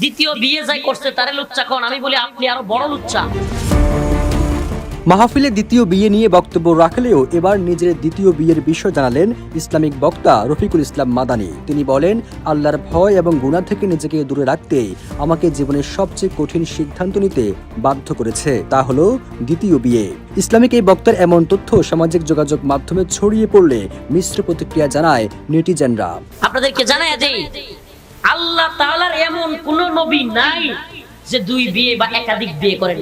দ্বিতীয় বিয়ে যাই করছে তারে লুচ্চা কোন, আমি বলি আপনি আরো বড় লুচ্চা। মাহফিলে দ্বিতীয় বিয়ে নিয়ে বক্তব্য রাখলেও এবার নিজের দ্বিতীয় বিয়ের বিষয় জানালেন ইসলামিক বক্তা রফিকুল ইসলাম মাদানী। তিনি বলেন, আল্লাহর ভয় এবং গুনাহ থেকে নিজেকে দূরে রাখতে আমাকে জীবনের সবচেয়ে কঠিন সিদ্ধান্ত নিতে বাধ্য করেছে, তা হলো দ্বিতীয় বিয়ে। ইসলামিক এই বক্তার এমন তথ্য সামাজিক যোগাযোগ মাধ্যমে ছড়িয়ে পড়লে মিশ্র প্রতিক্রিয়া জানায় নেটিজেনরা। আপনাদেরকে জানায় যে আল্লাহ তাআলার এমন কোন নবী নাই যে দুই বিয়ে বা একাধিক বিয়ে করেন।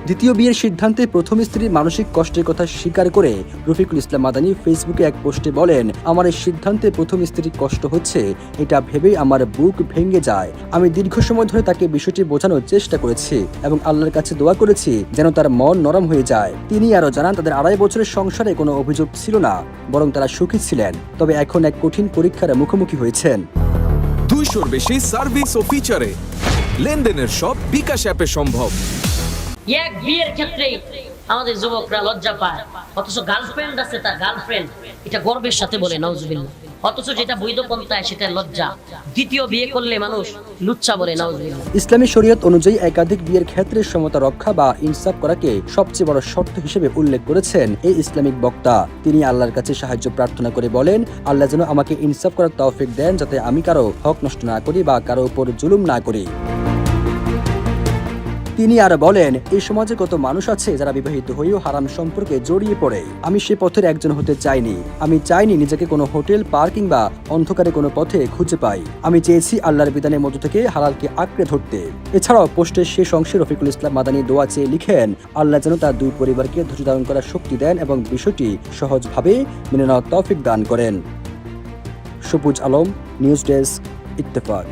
দ্বিতীয় বিয়ের সিদ্ধান্তে প্রথম স্ত্রীর মানসিক কষ্টের কথা স্বীকার করে রফিকুল ইসলাম মাদানী ফেসবুকে এক পোস্টে বলেন, আমার এই সিদ্ধান্তে প্রথম স্ত্রীর কষ্ট হচ্ছে, এটা ভেবেই আমার বুক ভেঙে যায়। আমি দীর্ঘ সময় ধরে তাকে বিষয়টি বোঝানোর চেষ্টা করেছি এবং আল্লাহর কাছে দোয়া করেছি যেন তার মন নরম হয়ে যায়। তিনি আরো জানান, তাদের 2.5 বছরের সংসারে কোনো অভিযোগ ছিল না, বরং তারা সুখী ছিলেন, তবে এখন এক কঠিন পরীক্ষার মুখোমুখি হয়েছেন। 200-র বেশি সার্ভিস ও ফিচারে লেনদেনের সব বিকাশ অ্যাপে সম্ভব। এক বিয়ের ক্ষেত্রে আমাদের যুবকরা লজ্জা পায়, অথচ গার্লফ্রেন্ড আছে, তার গার্লফ্রেন্ড এটা গর্বের সাথে বলে নাউজুবিল্লাহ, অথচ যেটা বৈধ পন্থায় সেটা লজ্জা। দ্বিতীয় বিয়ে করলে মানুষ লুচ্চা বলে নাউজুবিল্লাহ। ইসলামী শরীয়ত অনুযায়ী একাধিক বিয়ের ক্ষেত্রে সমতা রক্ষা বা ইনসাফ করাকে সবচেয়ে বড় শর্ত হিসেবে উল্লেখ করেছেন এই ইসলামিক বক্তা। তিনি আল্লাহর কাছে সাহায্য প্রার্থনা করে বলেন, আল্লাহ যেন আমাকে ইনসাফ করার তৌফিক দেন, যাতে আমি কারো হক নষ্ট না করি বা কারো উপর জুলুম না করি। তিনি আরো বলেন, এই সমাজে কত মানুষ আছে যারা বিবাহিত হয়েও হারাম সম্পর্কে জড়িয়ে পড়ে। আমি সে পথের একজন হতে চাইনি। আমি চাইনি নিজেকে কোনো হোটেল, পার্ক কিংবা অন্ধকারে কোনো পথে খুঁজে পাই। আমি চেয়েছি আল্লাহর বিধানের মধ্য থেকে হালালকে আঁকড়ে ধরতে। এছাড়াও পোস্টের শেষ অংশে রফিকুল ইসলাম মাদানী দোয়া চেয়ে লিখেন, আল্লাহ যেন তার দুই পরিবারকে ধৈর্য ধারণ করার শক্তি দেন এবং বিষয়টি সহজভাবে মেনে নেওয়ার তৌফিক দান করেন। সবুজ আলম, নিউজ ডেস্ক, ইত্তেফাক।